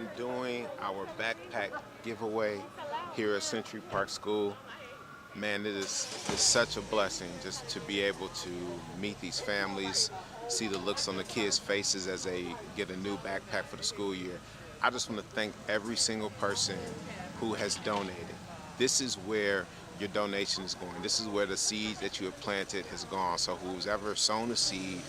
been doing our backpack giveaway here at Century Park School. Man, it's such a blessing just to be able to meet these families, see the looks on the kids' faces as they get a new backpack for the school year. I just want to thank every single person who has donated. This is where your donation is going. This is where the seed that you have planted has gone. So who's ever sown a seed,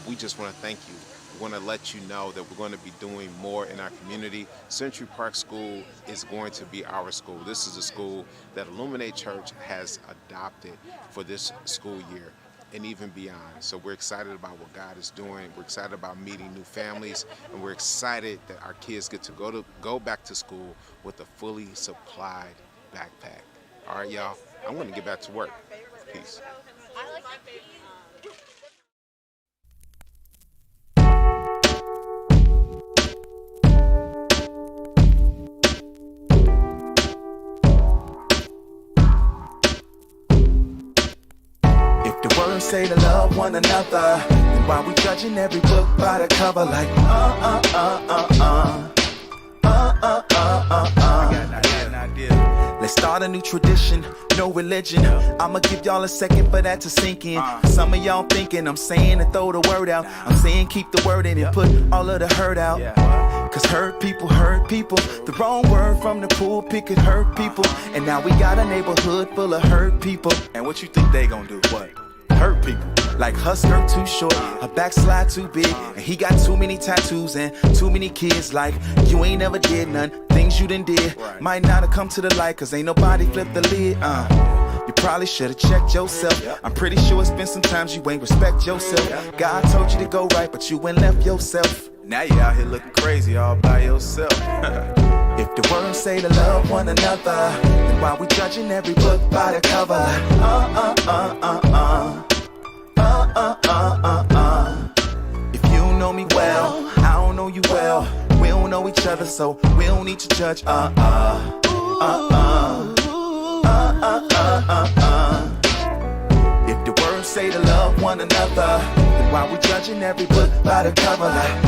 we just want to thank you. We want to let you know that we're going to be doing more in our community. Century Park School is going to be our school. This is a school that IlluminateChurch has adopted for this school year and even beyond. So we're excited about what God is doing. We're excited about meeting new families, and we're excited that our kids get to go back to school with a fully supplied backpack. All right, y'all, I'm going to get back to work. Peace. Say to love one another, then why we judging every book by the cover like Let's start a new tradition, no religion. I'ma give y'all a second for that to sink in. Some of y'all thinking I'm saying to throw the word out. I'm saying keep the word in and put all of the hurt out. Cause hurt people. The wrong word from the pulpit could hurt people. And now we got a neighborhood full of hurt people. And what you think they gonna do? What? Hurt people. Like her skirt too short, her backslide too big, and he got too many tattoos and too many kids. Like you ain't never did none, things you done did might not have come to the light, cause ain't nobody flipped the lid. You probably should've checked yourself. I'm pretty sure it's been some times you ain't respect yourself. God told you to go right, but you ain't left yourself. Now you out here looking crazy all by yourself. If the words say to love one another, then why we judging every book by the cover like If you know me well, I don't know you well. We don't know each other, so we don't need to judge. If the words say to love one another, then why we judging every book by the cover like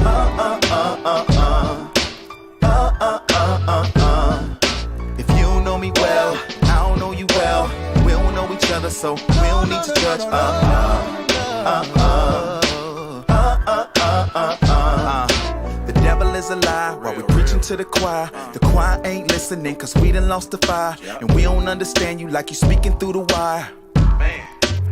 If you know me well, I don't know you well. We don't know each other, so we don't need to judge. The devil is a lie while we preaching to the choir. The choir ain't listening cause we done lost the fire. And we don't understand you like you speaking through the wire. Man,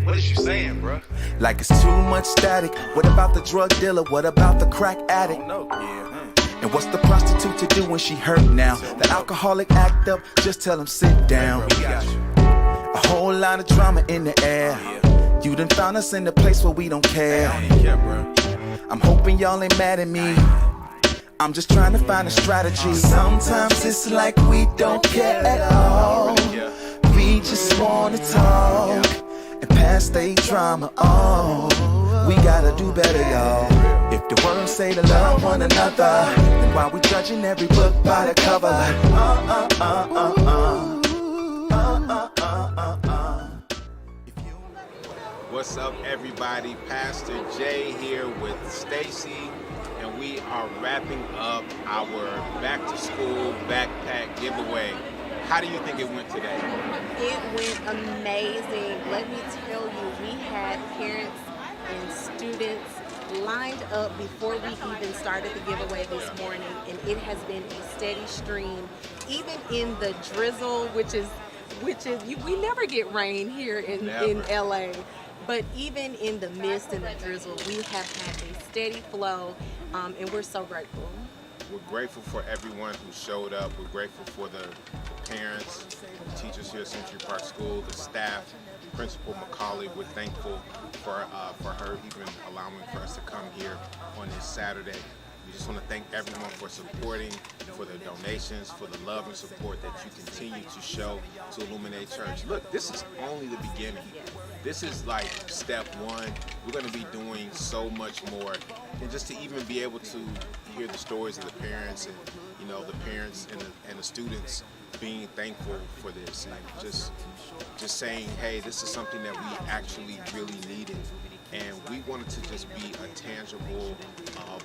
what is you saying, bro? Like it's too much static. What about the drug dealer? What about the crack addict? And what's the prostitute to do when she hurt now? The alcoholic act up, just tell him sit down. A whole lot of drama in the air. You done found us in the place where we don't care. I'm hoping y'all ain't mad at me. I'm just trying to find a strategy. Sometimes it's like we don't care at all. We just wanna talk and pass they drama on. We gotta do better, y'all. If the words say to love one another, then why we judging every book by the cover like What's up, everybody? Pastor J here with Stacy, and we are wrapping up our back-to-school backpack giveaway. How do you think it went today? It went amazing. Let me tell you, we had parents and students lined up before we even started the giveaway this morning, and it has been a steady stream, even in the drizzle, which is we never get rain here in LA. But even in the mist and the drizzle, we have had a steady flow, and we're so grateful. We're grateful for everyone who showed up. We're grateful for the parents, the teachers here at Century Park School, the staff, Principal McCauley. We're thankful for her even allowing for us to come here on this Saturday. We just want to thank everyone for supporting, for the donations, for the love and support that you continue to show to IlluminateChurch. Look, this is only the beginning. This is like step one. We're going to be doing so much more. And just to even be able to hear the stories of the parents and, you know, the parents and the students being thankful for this and just saying, hey, this is something that we actually really needed. And we wanted to just be a tangible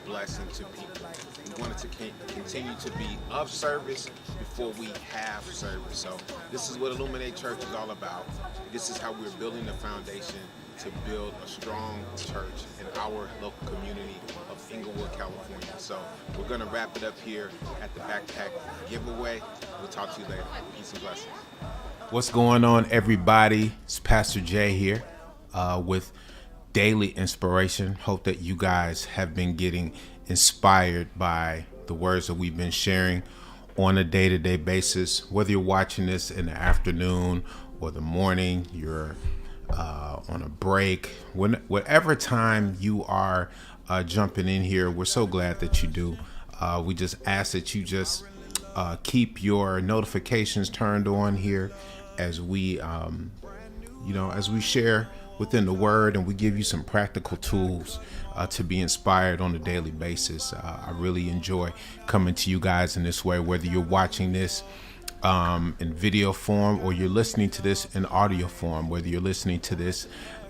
blessing to people. We wanted to continue to be of service before we have service. So this is what Illuminate Church is all about. This is how we're building the foundation to build a strong church in our local community of Inglewood, California. So we're going to wrap it up here at the backpack giveaway. We'll talk to you later. Peace and blessings. What's going on, everybody? It's Pastor J here with Daily Inspiration. Hope that you guys have been getting inspired by the words that we've been sharing on a day-to-day basis. Whether you're watching this in the afternoon or the morning, you're on a break, whatever time you are jumping in here, we're so glad that you do. We just ask that you just keep your notifications turned on here as we as we share within the word, and we give you some practical tools to be inspired on a daily basis. I really enjoy coming to you guys in this way, whether you're watching this in video form or you're listening to this in audio form, whether you're listening to this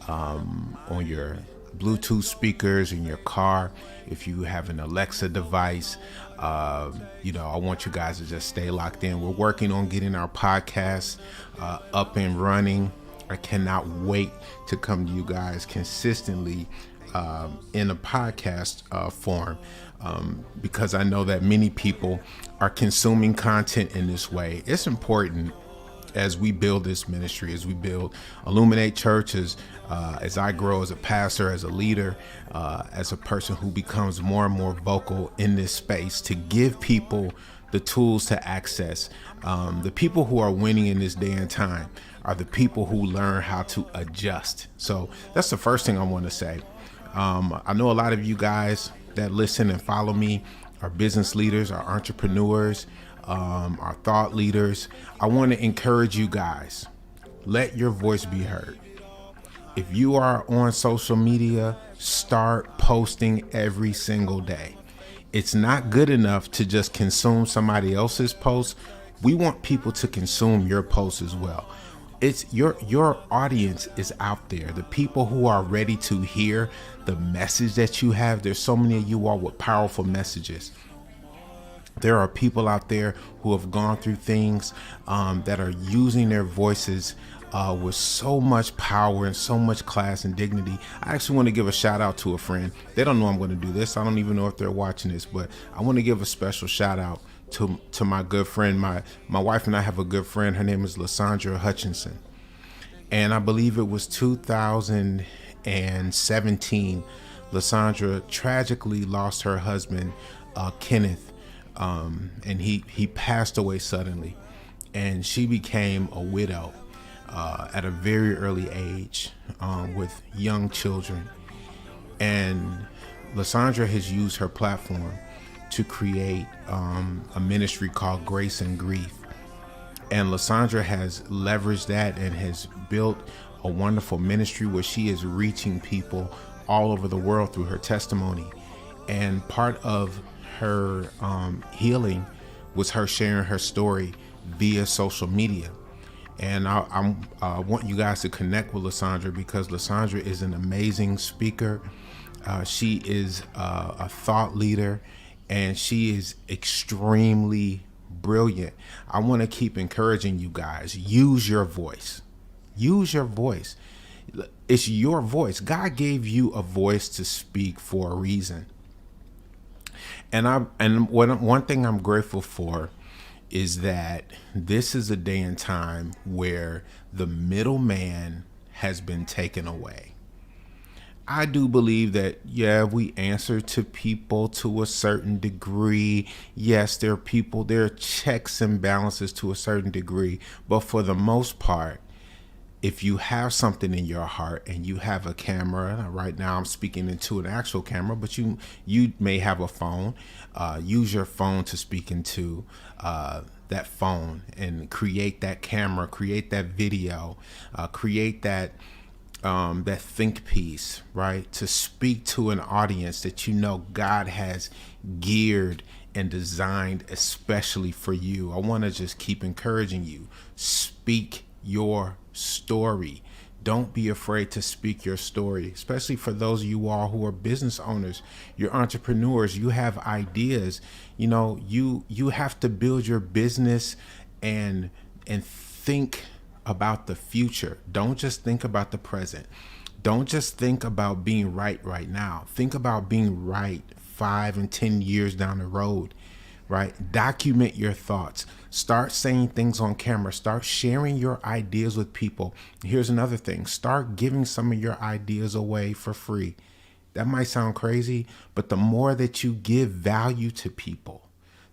on your Bluetooth speakers in your car, if you have an Alexa device. I want you guys to just stay locked in. We're working on getting our podcast up and running. I cannot wait to come to you guys consistently in a podcast form, because I know that many people are consuming content in this way. It's important as we build this ministry, as we build Illuminate Church, as I grow as a pastor, as a leader, as a person who becomes more and more vocal in this space, to give people the tools to access. The people who are winning in this day and time are the people who learn how to adjust. So that's the first thing I want to say. I know a lot of you guys that listen and follow me are business leaders, are entrepreneurs, are thought leaders. I want to encourage you guys, let your voice be heard. If you are on social media, start posting every single day. It's not good enough to just consume somebody else's posts. We want people to consume your posts as well. It's your audience is out there. The people who are ready to hear the message that you have. There's so many of you all with powerful messages. There are people out there who have gone through things that are using their voices with so much power and so much class and dignity. I actually want to give a shout out to a friend. They don't know I'm going to do this. I don't even know if they're watching this, but I want to give a special shout out to my good friend. My wife and I have a good friend. Her name is Lysandra Hutchinson. And I believe it was 2017, Lysandra tragically lost her husband, Kenneth, and he passed away suddenly. And she became a widow at a very early age with young children. And Lysandra has used her platform to create a ministry called Grace and Grief. And Lysandra has leveraged that and has built a wonderful ministry where she is reaching people all over the world through her testimony. And part of her healing was her sharing her story via social media. And I want you guys to connect with Lysandra, because Lysandra is an amazing speaker. She is a thought leader, and she is extremely brilliant. I want to keep encouraging you guys. Use your voice. Use your voice. It's your voice. God gave you a voice to speak for a reason. And one thing I'm grateful for is that this is a day and time where the middleman has been taken away. I do believe that, we answer to people to a certain degree. Yes, there are checks and balances to a certain degree. But for the most part, if you have something in your heart and you have a camera, right now I'm speaking into an actual camera, but you may have a phone, use your phone to speak into that phone and create that camera, create that video, create that think piece, right? To speak to an audience that you know God has geared and designed especially for you. I want to just keep encouraging you. Speak your story. Don't be afraid to speak your story, especially for those of you all who are business owners, you're entrepreneurs, you have ideas. You know, you have to build your business and think about the future. Don't just think about the present. Don't just think about being right now. Think about being right 5 and 10 years down the road, right? Document your thoughts. Start saying things on camera. Start sharing your ideas with people. Here's another thing. Start giving some of your ideas away for free. That might sound crazy, but the more that you give value to people,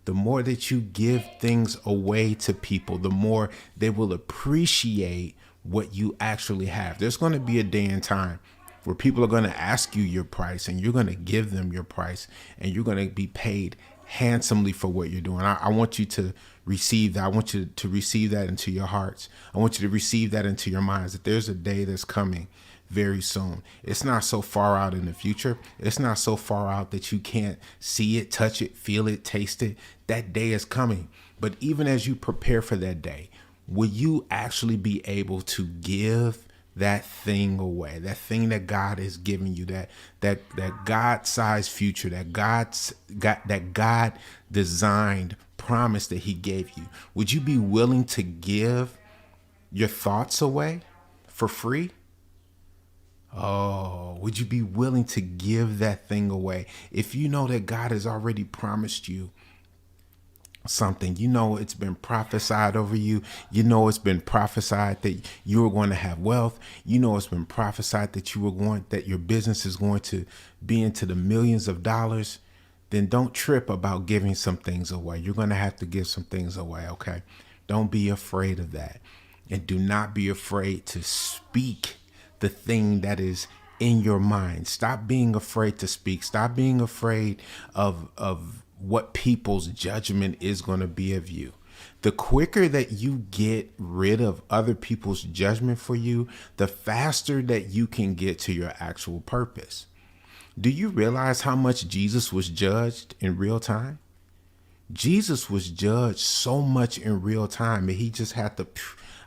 the more that you give things away to people, the more they will appreciate what you actually have. There's going to be a day and time where people are going to ask you your price, and you're going to give them your price, and you're going to be paid handsomely for what you're doing. I want you to receive that. I want you to receive that into your hearts. I want you to receive that into your minds, that there's a day that's coming very soon. It's not so far out in the future. It's not so far out that you can't see it, touch it, feel it, taste it. That day is coming. But even as you prepare for that day, will you actually be able to give that thing away, that thing that God has given you, that God-sized future, that God designed promise that he gave you? Would you be willing to give your thoughts away for free? Oh, would you be willing to give that thing away? If you know that God has already promised you something, you know it's been prophesied over you, you know it's been prophesied that you are going to have wealth, you know it's been prophesied that that your business is going to be into the millions of dollars, then don't trip about giving some things away. You're going to have to give some things away, okay? Don't be afraid of that. And do not be afraid to speak the thing that is in your mind. Stop being afraid to speak. Stop being afraid of what people's judgment is going to be of you. The quicker that you get rid of other people's judgment for you, the faster that you can get to your actual purpose. Do you realize how much Jesus was judged in real time? Jesus was judged so much in real time that he just had to,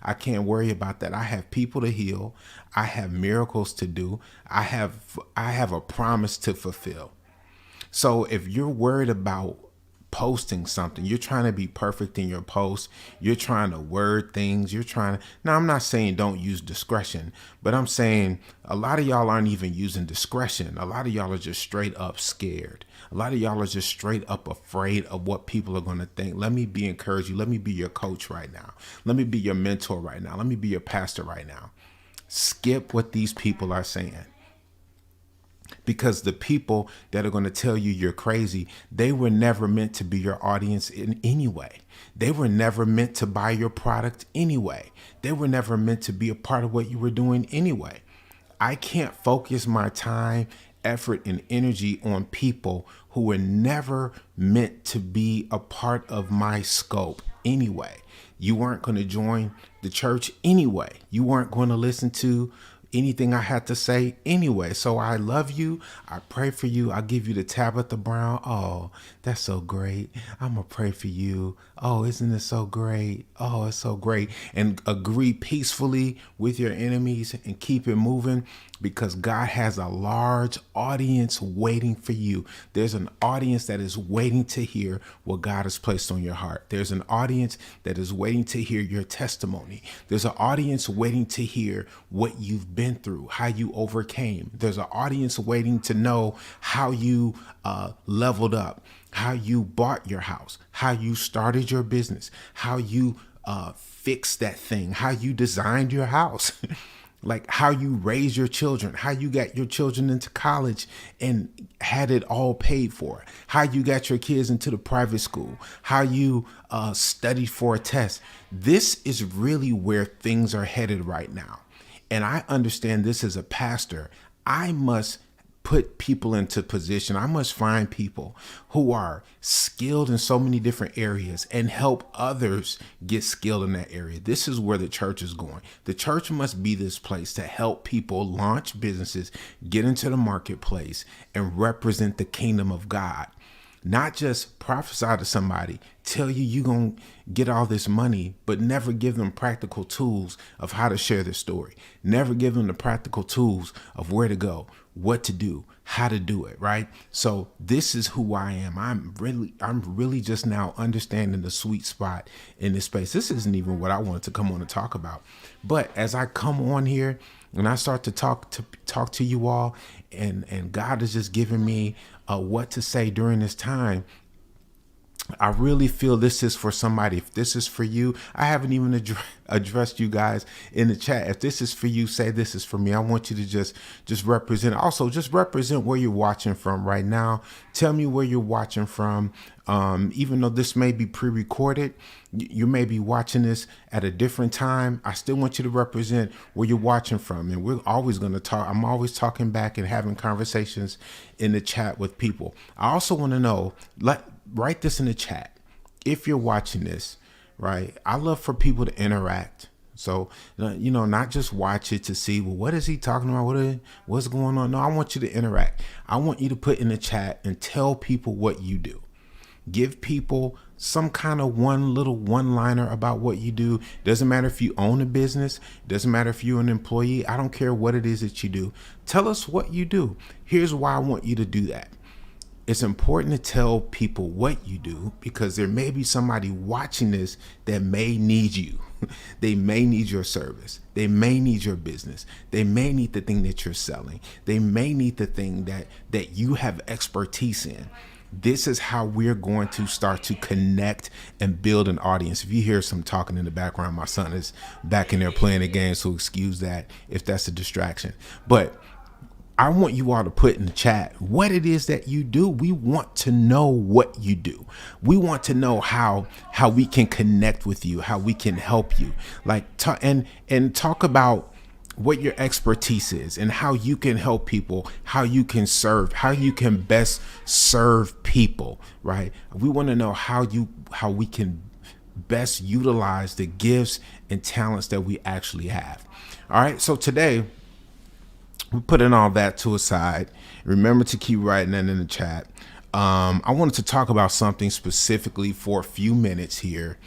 I can't worry about that. I have people to heal. I have miracles to do. I have a promise to fulfill. So if you're worried about posting something, you're trying to be perfect in your post, you're trying to word things, now I'm not saying don't use discretion, but I'm saying a lot of y'all aren't even using discretion. A lot of y'all are just straight up scared. A lot of y'all are just straight up afraid of what people are going to think. Let me encourage you. Let me be your coach right now. Let me be your mentor right now. Let me be your pastor right now. Skip what these people are saying. Because the people that are going to tell you you're crazy, they were never meant to be your audience in any way. They were never meant to buy your product anyway. They were never meant to be a part of what you were doing anyway. I can't focus my time, effort, and energy on people who were never meant to be a part of my scope anyway. You weren't going to join the church anyway. You weren't going to listen to anything I had to say anyway. So I love you. I pray for you. I give you the Tabitha Brown. Oh, that's so great. I'm going to pray for you. Oh, isn't it so great? Oh, it's so great. And agree peacefully with your enemies and keep it moving, because God has a large audience waiting for you. There's an audience that is waiting to hear what God has placed on your heart. There's an audience that is waiting to hear your testimony. There's an audience waiting to hear what you've been through, how you overcame. There's an audience waiting to know how you leveled up, how you bought your house, how you started your business, how you fixed that thing, how you designed your house. Like how you raise your children, how you got your children into college and had it all paid for, how you got your kids into the private school, how you studied for a test. This is really where things are headed right now. And I understand this as a pastor. I must put people into position. I must find people who are skilled in so many different areas and help others get skilled in that area. This is where the church is going. The church must be this place to help people launch businesses, get into the marketplace, and represent the kingdom of God. Not just prophesy to somebody, tell you you're going to get all this money, but never give them practical tools of how to share their story. Never give them the practical tools of where to go, what to do, how to do it, right? So this is who I am. I'm really just now understanding the sweet spot in this space. This isn't even what I wanted to come on and talk about. But as I come on here and I start to talk to you all, and God is just giving me what to say during this time, I really feel this is for somebody. If this is for you, I haven't even addressed you guys in the chat. If this is for you, say this is for me. I want you to just represent. Also, just represent where you're watching from right now. Tell me where you're watching from. Even though this may be pre-recorded, you may be watching this at a different time. I still want you to represent where you're watching from. And we're always going to talk. I'm always talking back and having conversations in the chat with people. I also want to know, write this in the chat if you're watching this, right? I love for people to interact. So, not just watch it to see, well, what is he talking about? What's going on? No, I want you to interact. I want you to put in the chat and tell people what you do. Give people some kind of one-liner about what you do. Doesn't matter if you own a business. Doesn't matter if you're an employee. I don't care what it is that you do. Tell us what you do. Here's why I want you to do that. It's important to tell people what you do, because there may be somebody watching this that may need you. They may need your service. They may need your business. They may need the thing that you're selling. They may need the thing that you have expertise in. This is how we're going to start to connect and build an audience. If you hear some talking in the background, my son is back in there playing a game, so excuse that if that's a distraction. But I want you all to put in the chat what it is that you do. We want to know what you do. We want to know how we can connect with you, how we can help you, and talk about what your expertise is and how you can help people, how you can serve, how you can best serve people, right? We want to know how we can best utilize the gifts and talents that we actually have. All right. So today, we're putting all that to a side. Remember to keep writing that in the chat. I wanted to talk about something specifically for a few minutes here.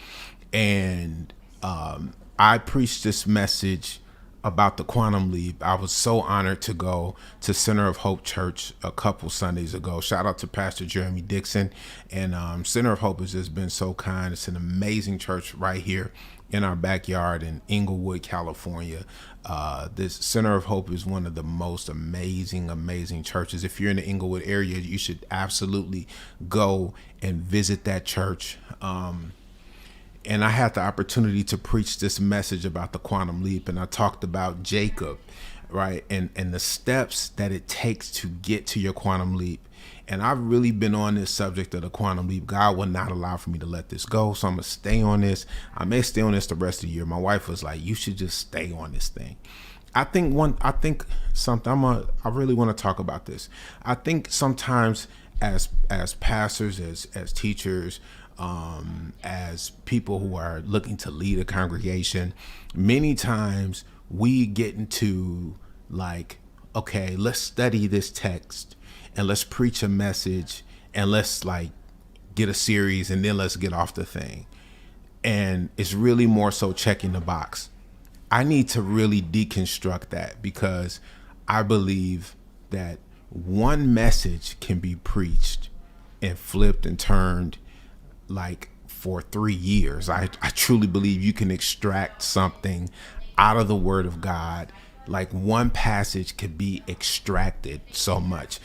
And I preached this message about the Quantum Leap. I was so honored to go to Center of Hope Church a couple Sundays ago. Shout out to Pastor Jeremy Dixon. And Center of Hope has just been so kind. It's an amazing church right here in our backyard in Inglewood, California. This Center of Hope is one of the most amazing churches. If you're in the Inglewood area, you should absolutely go and visit that church. And I had the opportunity to preach this message about the Quantum Leap, and I talked about Jacob, right? And the steps that it takes to get to your Quantum Leap. And I've really been on this subject of the Quantum Leap. God will not allow for me to let this go, so I'm gonna stay on this. I may stay on this the rest of the year. My wife was like, "You should just stay on this thing." I really want to talk about this. I think sometimes as pastors, as teachers, as people who are looking to lead a congregation, many times we get into okay, let's study this text and let's preach a message and let's get a series and then let's get off the thing. And it's really more so checking the box. I need to really deconstruct that, because I believe that one message can be preached and flipped and turned for 3 years. I truly believe you can extract something out of the Word of God. One passage could be extracted so much.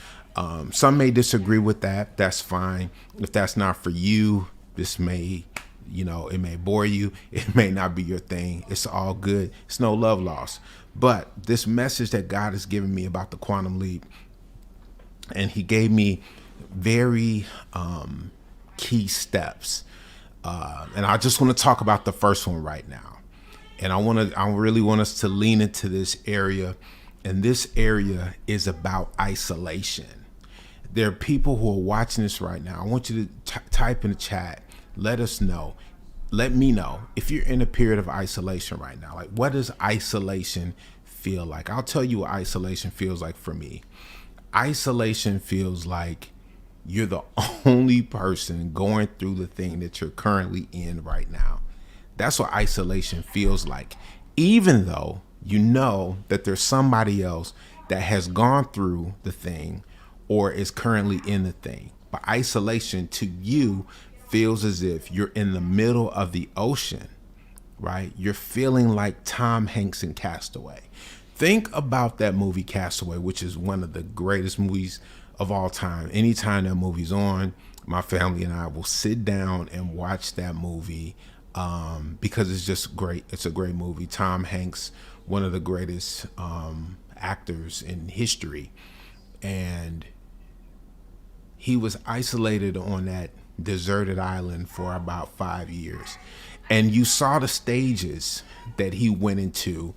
Some may disagree with that. That's fine. If that's not for you, this may, it may bore you. It may not be your thing. It's all good. It's no love lost. But this message that God has given me about the Quantum Leap, and he gave me very key steps. And I just want to talk about the first one right now. And I really want us to lean into this area. And this area is about isolation. There are people who are watching this right now. I want you to type in the chat. Let us know. Let me know if you're in a period of isolation right now. What does isolation feel like? I'll tell you what isolation feels like for me. Isolation feels like you're the only person going through the thing that you're currently in right now. That's what isolation feels like. Even though you know that there's somebody else that has gone through the thing or is currently in the thing. But isolation to you feels as if you're in the middle of the ocean, right? You're feeling like Tom Hanks in Castaway. Think about that movie Castaway, which is one of the greatest movies of all time. Anytime that movie's on, my family and I will sit down and watch that movie because it's just great. It's a great movie. Tom Hanks, one of the greatest actors in history. And he was isolated on that deserted island for about 5 years. And you saw the stages that he went into.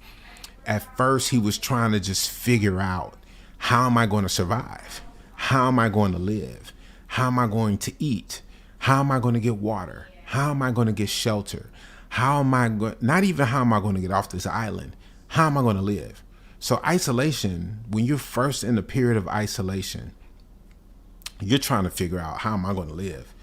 At first, he was trying to just figure out, how am I going to survive? How am I going to live? How am I going to eat? How am I going to get water? How am I going to get shelter? How am I going, not even how am I going to get off this island? How am I going to live? So isolation, when you're first in the period of isolation, you're trying to figure out, how am I going to live?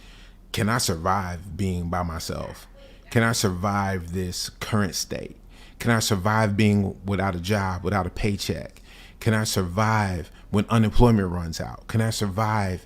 Can I survive being by myself? Can I survive this current state? Can I survive being without a job, without a paycheck? Can I survive when unemployment runs out? Can I survive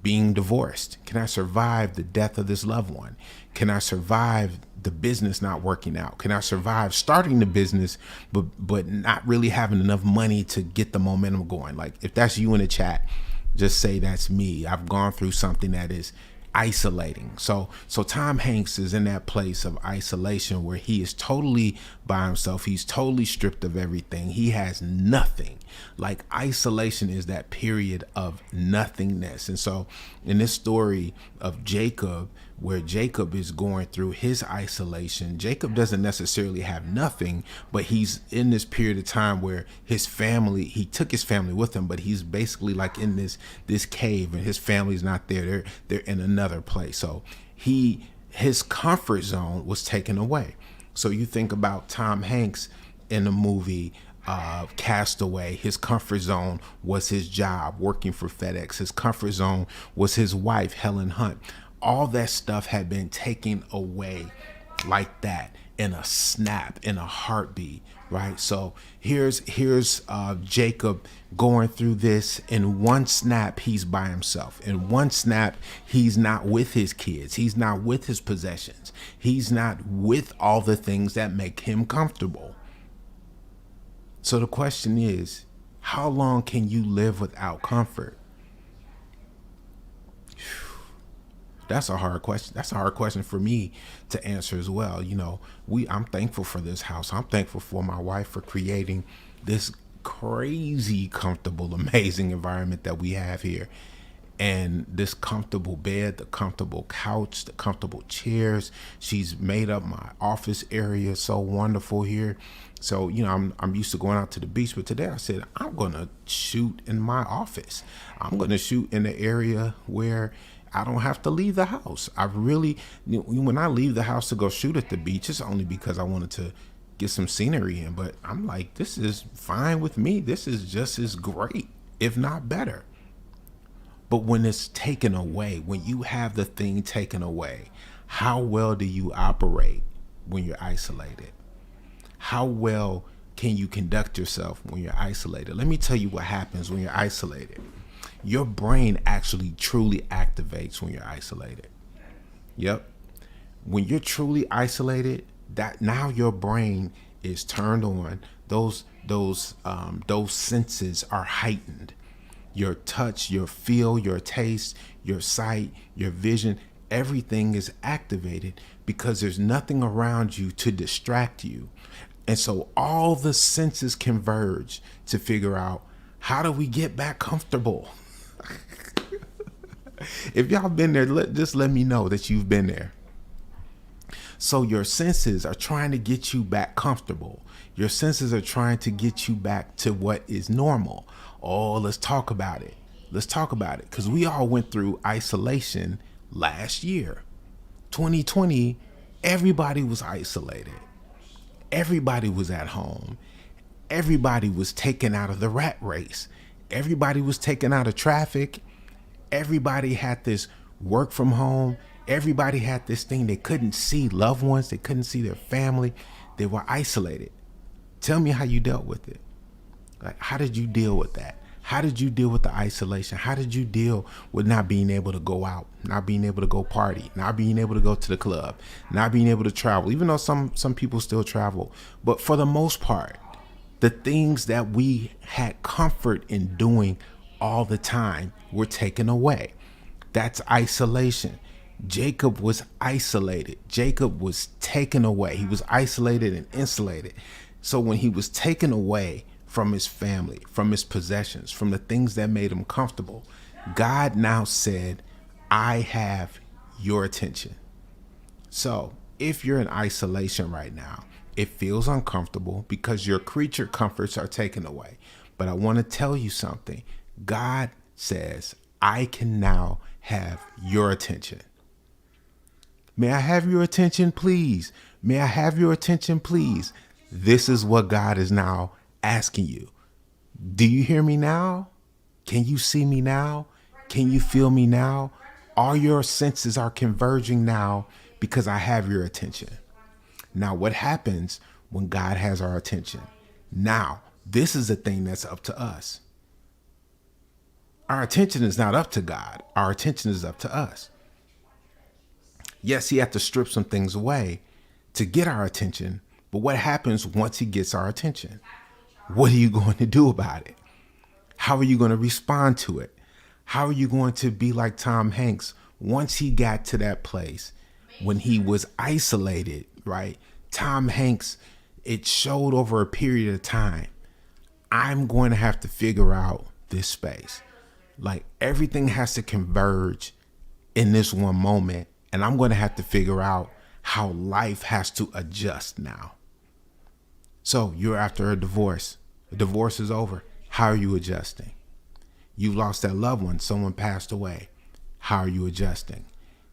being divorced? Can I survive the death of this loved one? Can I survive the business not working out? Can I survive starting the business but not really having enough money to get the momentum going? Like, if that's you in the chat, just say that's me. I've gone through something that is isolating. So Tom Hanks is in that place of isolation where he is totally by himself. He's totally stripped of everything. He has nothing. Like, isolation is that period of nothingness. And so in this story of Jacob, where Jacob is going through his isolation, Jacob doesn't necessarily have nothing, but he's in this period of time where his family, he took his family with him, but he's basically like in this cave, and his family's not there. They're in another place. So his comfort zone was taken away. So you think about Tom Hanks in the movie Castaway. His comfort zone was his job working for FedEx. His comfort zone was his wife, Helen Hunt. All that stuff had been taken away like that, in a snap, in a heartbeat, right? So here's Jacob going through this. In one snap, he's by himself. In one snap, he's not with his kids. He's not with his possessions. He's not with all the things that make him comfortable. So the question is, how long can you live without comfort? That's a hard question. That's a hard question for me to answer as well. You know, I'm thankful for this house. I'm thankful for my wife for creating this crazy, comfortable, amazing environment that we have here. And this comfortable bed, the comfortable couch, the comfortable chairs. She's made up my office area so wonderful here. So, you know, I'm used to going out to the beach, but today I said, I'm going to shoot in my office. I'm going to shoot in the area where I don't have to leave the house. When I leave the house to go shoot at the beach, it's only because I wanted to get some scenery in. But I'm like, this is fine with me. This is just as great, if not better. But when it's taken away, when you have the thing taken away, how well do you operate when you're isolated? How well can you conduct yourself when you're isolated? Let me tell you what happens when you're isolated. Your brain actually truly activates when you're isolated. Yep. When you're truly isolated, that now your brain is turned on. Those senses are heightened. Your touch, your feel, your taste, your sight, your vision, everything is activated because there's nothing around you to distract you. And so all the senses converge to figure out, how do we get back comfortable? If y'all been there, just let me know that you've been there. So your senses are trying to get you back comfortable. Your senses are trying to get you back to what is normal. Oh, let's talk about it. Let's talk about it. Because we all went through isolation last year. 2020, everybody was isolated. Everybody was at home. Everybody was taken out of the rat race. Everybody was taken out of traffic. Everybody had this work from home. Everybody had this thing. They couldn't see loved ones. They couldn't see their family. They were isolated. Tell me how you dealt with it. Like, how did you deal with that? How did you deal with the isolation? How did you deal with not being able to go out, not being able to go party, not being able to go to the club, not being able to travel, even though some people still travel. But for the most part, the things that we had comfort in doing all the time were taken away. That's isolation. Jacob was isolated. Jacob was taken away. He was isolated and insulated. So when he was taken away from his family, from his possessions, from the things that made him comfortable, God now said, I have your attention. So if you're in isolation right now, it feels uncomfortable because your creature comforts are taken away. But I want to tell you something. God says, I can now have your attention. May I have your attention, please? May I have your attention, please? This is what God is now asking you. Do you hear me now? Can you see me now? Can you feel me now? All your senses are converging now because I have your attention. Now, what happens when God has our attention? Now, this is the thing that's up to us. Our attention is not up to God. Our attention is up to us. Yes, he had to strip some things away to get our attention. But what happens once he gets our attention? What are you going to do about it? How are you going to respond to it? How are you going to be like Tom Hanks once he got to that place when he was isolated, right? Tom Hanks, it showed over a period of time. I'm going to have to figure out this space. Like, everything has to converge in this one moment. And I'm going to have to figure out how life has to adjust now. So you're after a divorce. The divorce is over. How are you adjusting? You lost that loved one. Someone passed away. How are you adjusting?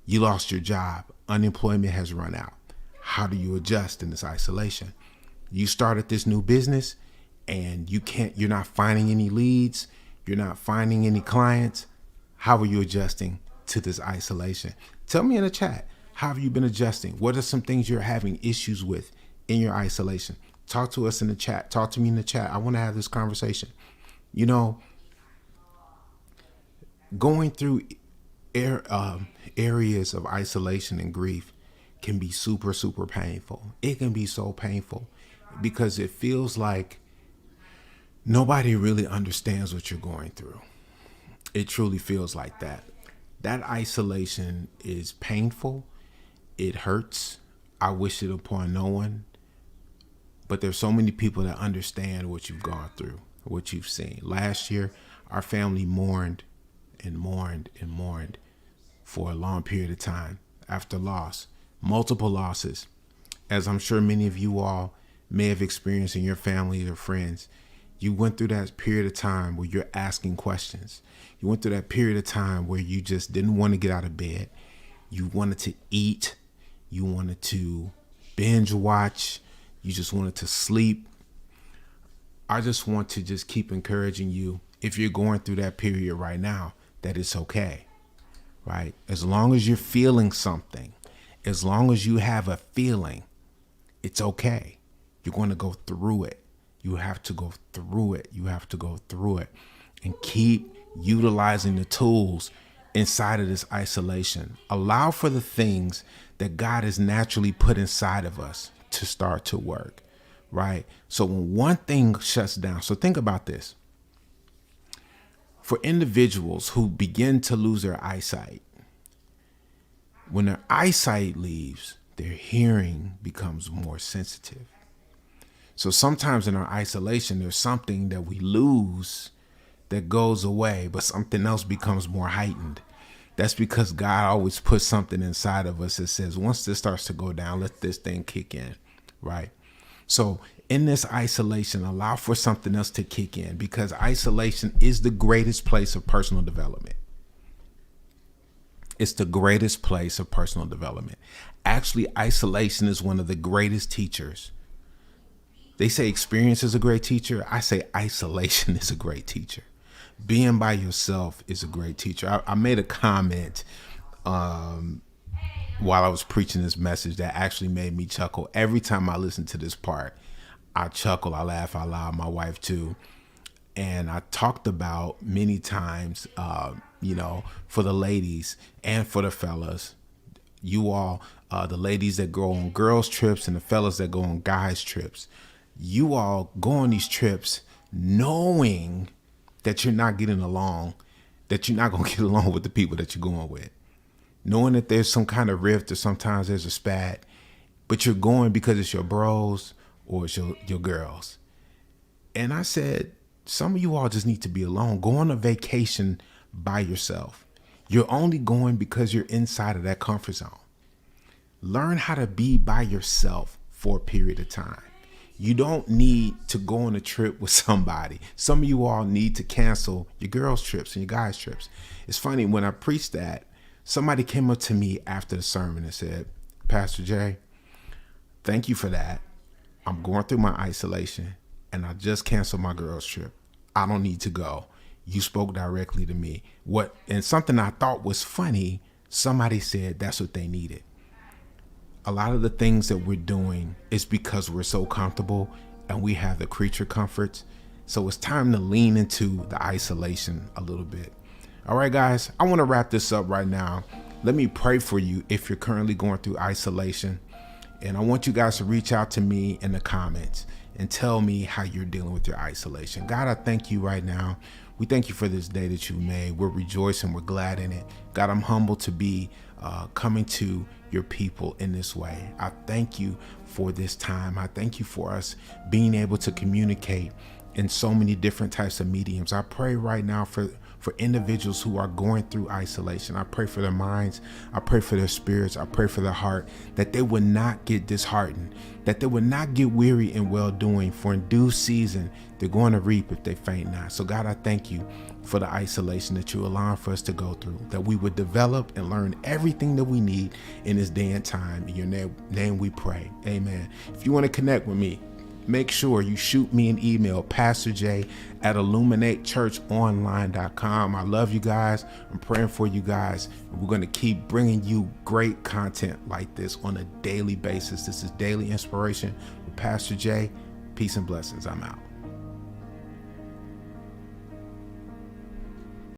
You lost your job. Unemployment has run out. How do you adjust in this isolation? You started this new business and you're not finding any leads. You're not finding any clients. How are you adjusting to this isolation? Tell me in the chat, how have you been adjusting? What are some things you're having issues with in your isolation? Talk to us in the chat. Talk to me in the chat. I want to have this conversation. You know, going through areas of isolation and grief can be super, super painful. It can be so painful because it feels like nobody really understands what you're going through. It truly feels like that. That isolation is painful. It hurts. I wish it upon no one. But there's so many people that understand what you've gone through, what you've seen. Last year, our family mourned and mourned and mourned for a long period of time after loss, multiple losses, as I'm sure many of you all may have experienced in your family or friends. You went through that period of time where you're asking questions. You went through that period of time where you just didn't want to get out of bed. You wanted to eat. You wanted to binge watch. You just wanted to sleep. I just want to just keep encouraging you, if you're going through that period right now, that it's okay, right? As long as you're feeling something, as long as you have a feeling, it's okay. You're going to go through it. You have to go through it. You have to go through it and keep utilizing the tools inside of this isolation. Allow for the things that God has naturally put inside of us to start to work, right? So when one thing shuts down, so think about this. For individuals who begin to lose their eyesight, when their eyesight leaves, their hearing becomes more sensitive. So sometimes in our isolation, there's something that we lose that goes away, but something else becomes more heightened. That's because God always puts something inside of us that says, once this starts to go down, let this thing kick in, right? So in this isolation, allow for something else to kick in, because isolation is the greatest place of personal development. It's the greatest place of personal development. Actually, isolation is one of the greatest teachers. They say experience is a great teacher. I say isolation is a great teacher, being by yourself is a great teacher. I made a comment while I was preaching this message that actually made me chuckle. Every time I listen to this part, I chuckle, I laugh out loud, my wife too. And I talked about many times, for the ladies and for the fellas, you all, the ladies that go on girls trips and the fellas that go on guys trips, you all go on these trips knowing that you're not getting along, that you're not going to get along with the people that you're going with. Knowing that there's some kind of rift or sometimes there's a spat, but you're going because it's your bros or it's your girls. And I said, some of you all just need to be alone. Go on a vacation by yourself. You're only going because you're inside of that comfort zone. Learn how to be by yourself for a period of time. You don't need to go on a trip with somebody. Some of you all need to cancel your girls' trips and your guys' trips. It's funny, when I preached that, somebody came up to me after the sermon and said, Pastor J, thank you for that. I'm going through my isolation and I just canceled my girls' trip. I don't need to go. You spoke directly to me. And something I thought was funny, somebody said that's what they needed. A lot of the things that we're doing is because we're so comfortable and we have the creature comforts. So it's time to lean into the isolation a little bit. All right, guys, I want to wrap this up right now. Let me pray for you if you're currently going through isolation. And I want you guys to reach out to me in the comments and tell me how you're dealing with your isolation. God, I thank you right now. We thank you for this day that you made. We're rejoicing. We're glad in it. God, I'm humbled to be coming to your people in this way. I thank you for this time. I thank you for us being able to communicate in so many different types of mediums. I pray right now for individuals who are going through isolation. I pray for their minds. I pray for their spirits. I pray for their heart, that they would not get disheartened, that they would not get weary in well-doing, for in due season, they're going to reap if they faint not. So God, I thank you for the isolation that you're allowing for us to go through, that we would develop and learn everything that we need in this day and time. In your name we pray. Amen. If you want to connect with me, make sure you shoot me an email, pastorj@IlluminateChurchOnline.com. I love you guys. I'm praying for you guys. We're going to keep bringing you great content like this on a daily basis. This is Daily Inspiration with Pastor J. Peace and blessings. I'm out.